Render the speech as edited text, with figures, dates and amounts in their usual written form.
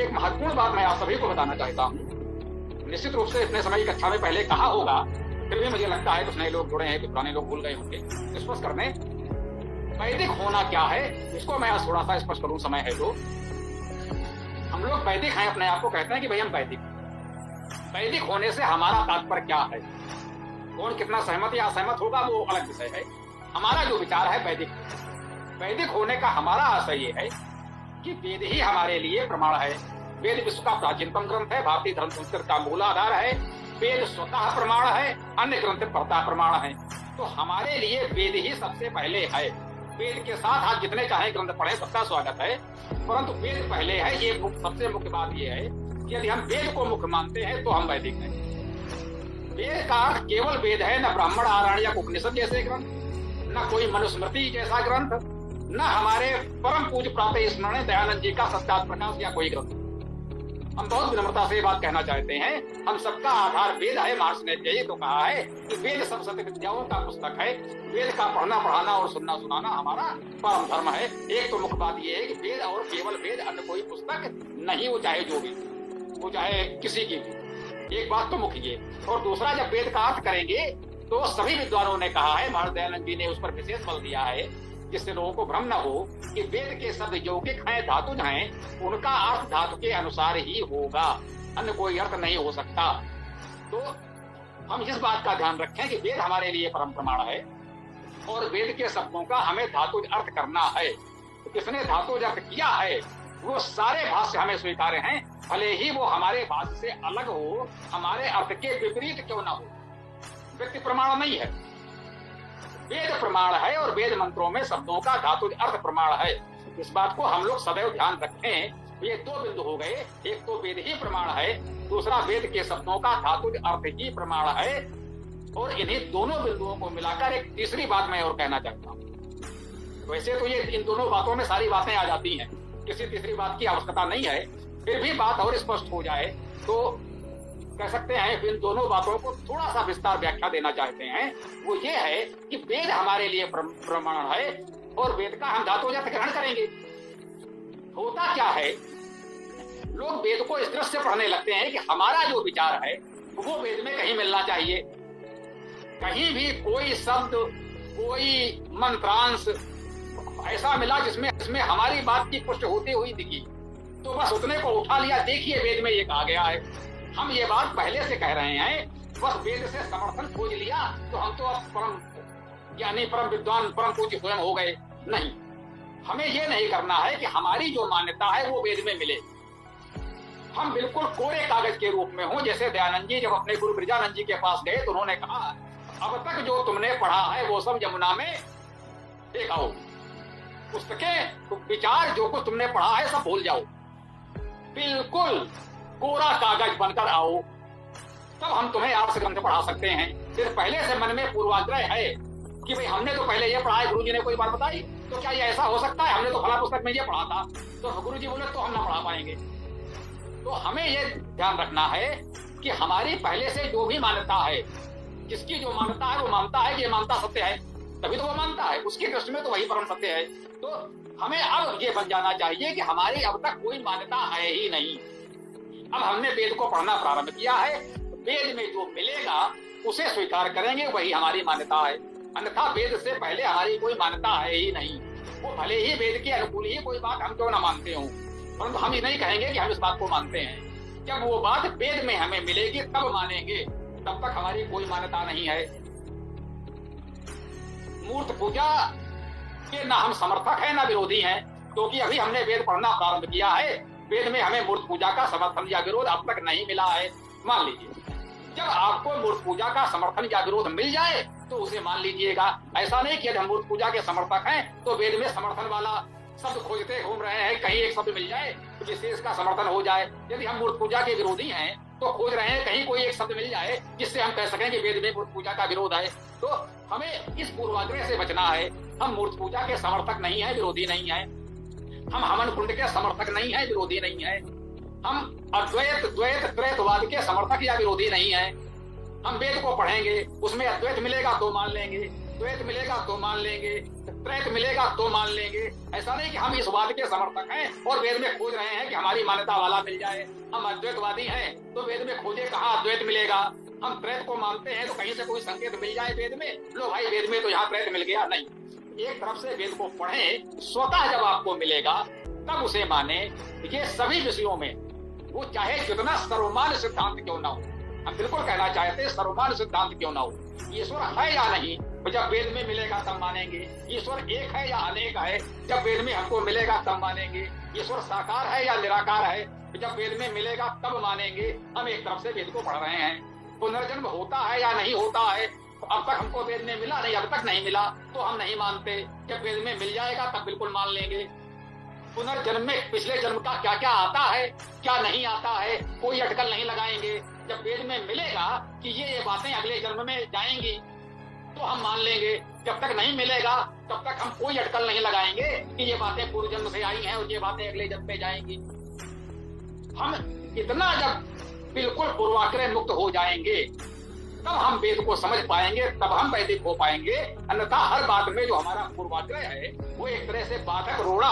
एक महत्वपूर्ण बात मैं आप सभी को बताना चाहता हूँ। निश्चित रूप से इतने समय की कक्षा में पहले कहा होगा, फिर भी मुझे लगता है कुछ नए लोग जुड़े हैं, कुछ पुराने लोग भूल गए होंगे। स्पष्ट करने, वैदिक होना क्या है इसको मैं आज थोड़ा सा स्पष्ट करूं, समय है तो। हम लोग वैदिक हैं, अपने आप को कहते हैं कि भाई हम वैदिक। वैदिक होने से हमारा तात्पर्य क्या है? कौन कितना सहमत या असहमत होगा वो अलग विषय है। हमारा जो विचार है वैदिक, वैदिक होने का हमारा आशय ये है कि वेद ही हमारे लिए प्रमाण है। वेद विश्व का प्राचीनतम ग्रंथ है, भारतीय धर्म संस्कृति का मूलाधार है। वेद स्वतः प्रमाण है, अन्य ग्रंथ परता प्रमाण है। तो हमारे लिए वेद ही सबसे पहले है। वेद के साथ आप जितने चाहे ग्रंथ पढ़े, सबका स्वागत है, परंतु वेद पहले है। ये सबसे मुख्य बात ये है कि यदि हम वेद को मुख्य मानते हैं तो हम वैदिक हैं। वेद का अर्थ केवल वेद है, न ब्राह्मण आरण्य या उपनिषद जैसे ग्रंथ, न कोई मनुस्मृति जैसा ग्रंथ, न हमारे परम पूज्य प्रातः स्मरण दयानंद जी का सत्यात प्रकाश या कोई ग्रंथ। हम बहुत विनम्रता से ये बात कहना चाहते हैं, हम सबका आधार वेद है। महर्षि ने यही तो कहा है कि वेद सब सत्य विद्याओं का पुस्तक है। वेद का पढ़ना पढ़ाना और सुनना सुनाना हमारा परम धर्म है। एक तो मुख्य बात ये है कि वेद और केवल वेद, अन्य कोई पुस्तक नहीं, वो चाहे जो भी, वो चाहे किसी की भी। एक बात तो मुख्य ये। और दूसरा, जब वेद का अर्थ करेंगे तो सभी विद्वानों ने कहा है, महर्षि दयानंद जी ने उस पर विशेष बल दिया है, जिससे लोगों को भ्रम न हो कि वेद के शब्द यौगिक हैं, धातुज हैं, उनका अर्थ धातु के अनुसार ही होगा, अन्य कोई अर्थ नहीं हो सकता। तो हम इस बात का ध्यान रखें कि वेद हमारे लिए परम प्रमाण है और वेद के शब्दों का हमें धातुज अर्थ करना है। किसने धातुज अर्थ किया है वो सारे भाष्य हमें स्वीकार्य हैं, भले ही वो हमारे भाष्य से अलग हो, हमारे अर्थ के विपरीत क्यों ना हो। व्यक्ति प्रमाण नहीं है, वेद प्रमाण है। और वेद मंत्रों में शब्दों का धातुज अर्थ प्रमाण है। इस बात को हम लोग सदैव ध्यान रखें। ये दो बिंदु हो गए, एक तो वेद ही प्रमाण है, दूसरा वेद के शब्दों का धातुज अर्थ ही प्रमाण है। और इन्हीं दोनों बिंदुओं को मिलाकर एक तीसरी बात मैं और कहना चाहता हूँ। वैसे तो ये इन दोनों बातों में सारी बातें आ जाती हैं, किसी तीसरी बात की आवश्यकता नहीं है। फिर भी बात और स्पष्ट हो जाए तो कह सकते हैं, इन दोनों बातों को थोड़ा सा विस्तार व्याख्या देना चाहते हैं। वो ये है कि वेद हमारे लिए प्रमाण है और वेद का हम धातुज अर्थ ग्रहण करेंगे। होता क्या है, लोग वेद को इस दृष्टि से पढ़ने लगते हैं कि हमारा जो विचार है वो वेद में कहीं मिलना चाहिए। कहीं भी कोई शब्द, कोई मंत्रांश ऐसा मिला जिसमें हमारी बात की पुष्टि होती हुई दिखी, तो बस उतने को उठा लिया, देखिए वेद में ये कहा गया है। हम ये बात पहले से कह रहे हैं, बस वेद से समर्थन खोज लिया तो हम तो अब परम विद्वान, परम पूज्य स्वयं हो गए। नहीं, हमें ये नहीं करना है कि हमारी जो मान्यता है वो वेद में मिले। हम बिल्कुल कोरे कागज के रूप में हो। जैसे दयानंद जी जब अपने गुरु ब्रजानंद जी के पास गए तो उन्होंने कहा, अब तक जो तुमने पढ़ा है वो सब यमुना में देखाओ। पुस्तकें, विचार, जो कुछ तुमने पढ़ा है सब भूल जाओ, बिल्कुल कोरा कागज बनकर आओ, तब हम तुम्हें आर्ष ग्रंथ पढ़ा सकते हैं। फिर पहले से मन में पूर्वाग्रह है कि भाई हमने तो पहले ये पढ़ा है, गुरु जी ने कोई बात बताई, तो क्या ये ऐसा हो सकता है, हमने तो फला पुस्तक में ये पढ़ा था, तो गुरु जी बोले तो हम ना पढ़ा पाएंगे। तो हमें ये ध्यान रखना है कि हमारी पहले से जो भी मान्यता है, जिसकी जो मान्यता है वो मानता है कि ये मानता सत्य है, तभी तो वो मानता है, उसकी दृष्टि में तो वही परम सत्य है। तो हमें अब ये बन जाना चाहिए कि हमारी अब तक कोई मान्यता है ही नहीं। अब हमने वेद को पढ़ना प्रारंभ किया है, वेद में जो मिलेगा उसे स्वीकार करेंगे, वही हमारी मान्यता है। अन्यथा वेद से पहले हमारी कोई मान्यता है ही नहीं। वो भले ही वेद के अनुकूल ही कोई बात हम क्यों ना मानते हो, परंतु हम ये नहीं कहेंगे कि हम इस बात को मानते हैं। जब वो बात वेद में हमें मिलेगी तब मानेंगे, तब तक हमारी कोई मान्यता नहीं है। मूर्त पूजा के ना हम समर्थक हैं ना विरोधी हैं, क्योंकि अभी हमने वेद पढ़ना प्रारंभ किया है। वेद में हमें मूर्त पूजा का समर्थन या विरोध अब तक नहीं मिला है। मान लीजिए, जब आपको मूर्त पूजा का समर्थन या विरोध मिल जाए तो उसे मान लीजिएगा। ऐसा नहीं कि यदि हम मूर्त पूजा के समर्थक हैं तो वेद में समर्थन वाला शब्द खोजते घूम रहे हैं, कहीं एक शब्द मिल जाए जिससे इसका समर्थन हो जाए। यदि हम मूर्त पूजा के विरोधी हैं तो खोज रहे हैं कहीं कोई एक शब्द मिल जाए जिससे हम कह सकें कि वेद में मूर्त पूजा का विरोध है। तो हमें इस पूर्वाग्रह से बचना है। हम मूर्त पूजा के समर्थक नहीं है, विरोधी नहीं है। हम हवन कुंड के समर्थक नहीं है, विरोधी नहीं है। हम अद्वैत, द्वैत, त्रैतवाद के समर्थक या विरोधी नहीं है। हम वेद को पढ़ेंगे, उसमें अद्वैत मिलेगा तो मान लेंगे, द्वैत मिलेगा तो मान लेंगे, त्रैत मिलेगा तो मान लेंगे। ऐसा नहीं कि हम इस वाद के समर्थक हैं और वेद में खोज रहे हैं कि हमारी मान्यता वाला मिल जाए। हम अद्वैतवादी हैं तो वेद में खोजे कहाँ अद्वैत मिलेगा। हम त्रैत को मानते हैं तो कहीं से कोई संकेत मिल जाए वेद में, लो भाई वेद में तो यहाँ त्रैत मिल गया। नहीं, एक तरफ से वेद को पढ़ें, स्वतः जब आपको मिलेगा तब उसे माने। ये सभी विषयों में, वो चाहे जितना सर्वमान्य सिद्धांत क्यों ना हो, हम बिल्कुल कहना चाहते हैं सर्वमान्य सिद्धांत क्यों ना हो, ईश्वर है या नहीं, जब वेद में मिलेगा तब मानेंगे। ईश्वर एक है या अनेक है, जब वेद में हमको मिलेगा तब मानेंगे। ईश्वर साकार है या निराकार है, जब वेद में मिलेगा तब मानेंगे। हम एक तरफ से वेद को पढ़ रहे हैं। पुनर्जन्म होता है या नहीं होता है, अब तक हमको वेद में मिला नहीं, अब तक नहीं मिला तो हम नहीं मानते। जब वेद में मिल जाएगा तब बिल्कुल मान लेंगे। पुनर्जन्म में पिछले जन्म का क्या क्या आता है, क्या नहीं आता है, कोई अटकल नहीं लगाएंगे। जब वेद में मिलेगा कि ये बातें अगले जन्म में जाएंगी तो हम मान लेंगे। जब तक नहीं मिलेगा तब तक हम कोई अटकल नहीं लगाएंगे कि ये बातें पूर्व जन्म से आई हैं और ये बातें अगले जन्म में जाएंगी। हम इतना जब बिल्कुल पूर्वाग्रह मुक्त हो जाएंगे तब हम वेद को समझ पाएंगे, तब हम वैदिक हो पाएंगे। अन्यथा हर बात में जो हमारा पूर्वाग्रह है वो एक तरह से बाधक रोड़ा